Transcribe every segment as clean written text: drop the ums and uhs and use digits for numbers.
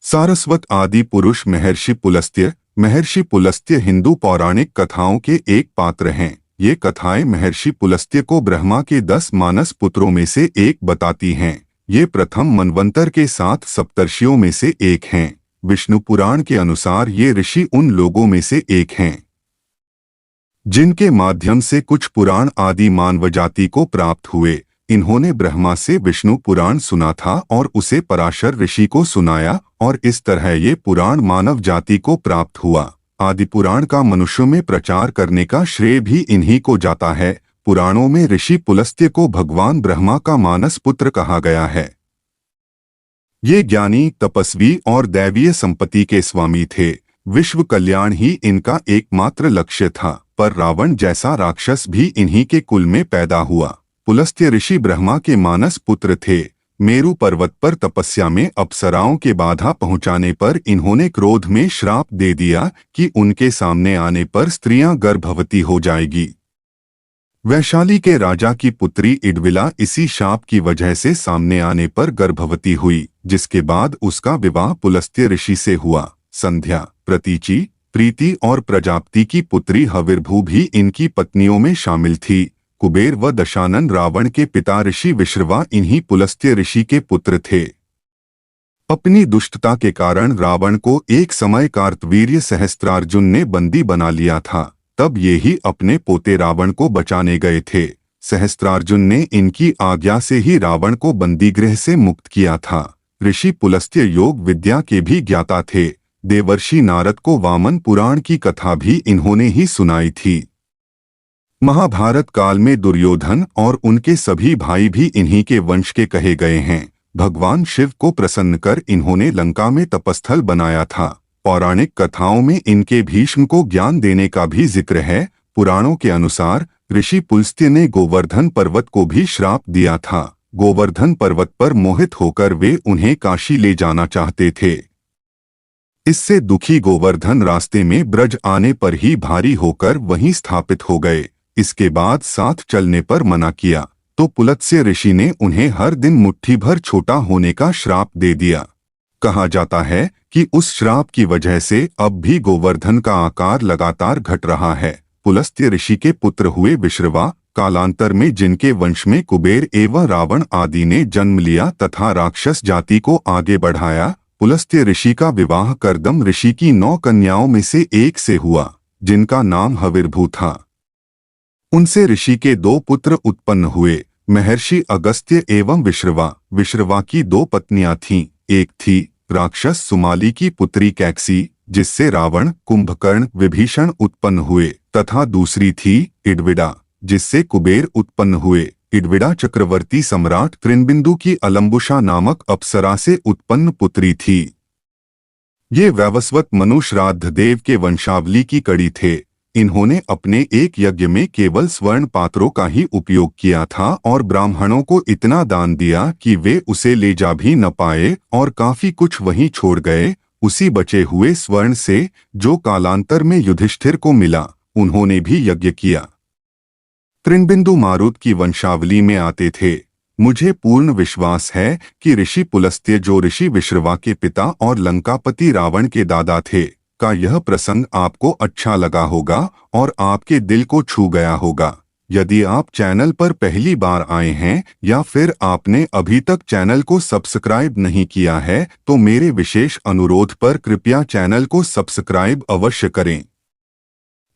सारस्वत आदि पुरुष महर्षि पुलस्त्य हिंदू पौराणिक कथाओं के एक पात्र हैं। ये कथाएं महर्षि पुलस्त्य को ब्रह्मा के 10 मानस पुत्रों में से एक बताती हैं। ये प्रथम मनवंतर के 7 सप्तर्षियों में से एक हैं। विष्णु पुराण के अनुसार ये ऋषि उन लोगों में से एक हैं जिनके माध्यम से कुछ पुराण आदि मानव जाति को प्राप्त हुए। इन्होंने ब्रह्मा से विष्णु पुराण सुना था और उसे पराशर ऋषि को सुनाया और इस तरह ये पुराण मानव जाति को प्राप्त हुआ। आदि पुराण का मनुष्यों में प्रचार करने का श्रेय भी इन्हीं को जाता है। पुराणों में ऋषि पुलस्त्य को भगवान ब्रह्मा का मानस पुत्र कहा गया है। ये ज्ञानी, तपस्वी और दैवीय संपत्ति के स्वामी थे। विश्व कल्याण ही इनका एकमात्र लक्ष्य था, पर रावण जैसा राक्षस भी इन्हीं के कुल में पैदा हुआ। पुलस्त्य ऋषि ब्रह्मा के मानस पुत्र थे। मेरु पर्वत पर तपस्या में अप्सराओं के बाधा पहुंचाने पर इन्होंने क्रोध में श्राप दे दिया कि उनके सामने आने पर स्त्रियां गर्भवती हो जाएगी। वैशाली के राजा की पुत्री इडविला इसी शाप की वजह से सामने आने पर गर्भवती हुई, जिसके बाद उसका विवाह पुलस्त्य ऋषि से हुआ। संध्या, प्रतीचि, प्रीति और प्रजापति की पुत्री हविर्भू भी इनकी पत्नियों में शामिल थी। कुबेर व दशानन रावण के पिता ऋषि विश्रवा इन्हीं पुलस्त्य ऋषि के पुत्र थे। अपनी दुष्टता के कारण रावण को एक समय कार्तवीर्य सहस्त्रार्जुन ने बंदी बना लिया था। तब ये ही अपने पोते रावण को बचाने गए थे। सहस्त्रार्जुन ने इनकी आज्ञा से ही रावण को बंदीगृह से मुक्त किया था। ऋषि पुलस्त्य योग विद्या के भी ज्ञाता थे। देवर्षि नारद को वामन पुराण की कथा भी इन्होंने ही सुनाई थी। महाभारत काल में दुर्योधन और उनके सभी भाई भी इन्हीं के वंश के कहे गए हैं। भगवान शिव को प्रसन्न कर इन्होंने लंका में तपस्थल बनाया था। पौराणिक कथाओं में इनके भीष्म को ज्ञान देने का भी जिक्र है। पुराणों के अनुसार ऋषि पुलस्त्य ने गोवर्धन पर्वत को भी श्राप दिया था। गोवर्धन पर्वत पर मोहित होकर वे उन्हें काशी ले जाना चाहते थे। इससे दुखी गोवर्धन रास्ते में ब्रज आने पर ही भारी होकर वहीं स्थापित हो गए। इसके बाद साथ चलने पर मना किया तो पुलस्त्य ऋषि ने उन्हें हर दिन मुट्ठी भर छोटा होने का श्राप दे दिया। कहा जाता है कि उस श्राप की वजह से अब भी गोवर्धन का आकार लगातार घट रहा है। पुलस्त्य ऋषि के पुत्र हुए विश्रवा, कालांतर में जिनके वंश में कुबेर एवं रावण आदि ने जन्म लिया तथा राक्षस जाति को आगे बढ़ाया। पुलस्त्य ऋषि का विवाह कर्दम ऋषि की 9 कन्याओं में से एक से हुआ, जिनका नाम हविर्भू था। उनसे ऋषि के 2 पुत्र उत्पन्न हुए, महर्षि अगस्त्य एवं विश्रवा। विश्रवा की 2 पत्नियां थीं। एक थी राक्षस सुमाली की पुत्री कैकसी, जिससे रावण, कुंभकर्ण, विभीषण उत्पन्न हुए, तथा दूसरी थी इडविडा, जिससे कुबेर उत्पन्न हुए। इडविडा चक्रवर्ती सम्राट त्रिनबिंदु की अलंबुषा नामक अप्सरा से उत्पन्न पुत्री थी। ये वैवस्वत मनु श्राद्ध देव के वंशावली की कड़ी थे। इन्होंने अपने एक यज्ञ में केवल स्वर्ण पात्रों का ही उपयोग किया था और ब्राह्मणों को इतना दान दिया कि वे उसे ले जा भी न पाए और काफी कुछ वहीं छोड़ गए। उसी बचे हुए स्वर्ण से जो कालांतर में युधिष्ठिर को मिला, उन्होंने भी यज्ञ किया। त्रिनबिंदु मारुत की वंशावली में आते थे। मुझे पूर्ण विश्वास है कि ऋषि पुलस्त्य, जो ऋषि विश्रवा के पिता और लंकापति रावण के दादा थे, का यह प्रसंग आपको अच्छा लगा होगा और आपके दिल को छू गया होगा। यदि आप चैनल पर पहली बार आए हैं या फिर आपने अभी तक चैनल को सब्सक्राइब नहीं किया है, तो मेरे विशेष अनुरोध पर कृपया चैनल को सब्सक्राइब अवश्य करें।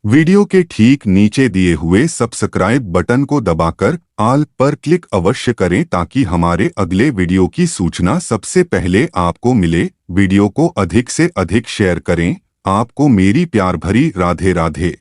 वीडियो के ठीक नीचे दिए हुए सब्सक्राइब बटन को दबाकर ऑल पर क्लिक अवश्य करें ताकि हमारे अगले वीडियो की सूचना सबसे पहले आपको मिले। वीडियो को अधिक से अधिक शेयर करें। आपको मेरी प्यार भरी राधे राधे।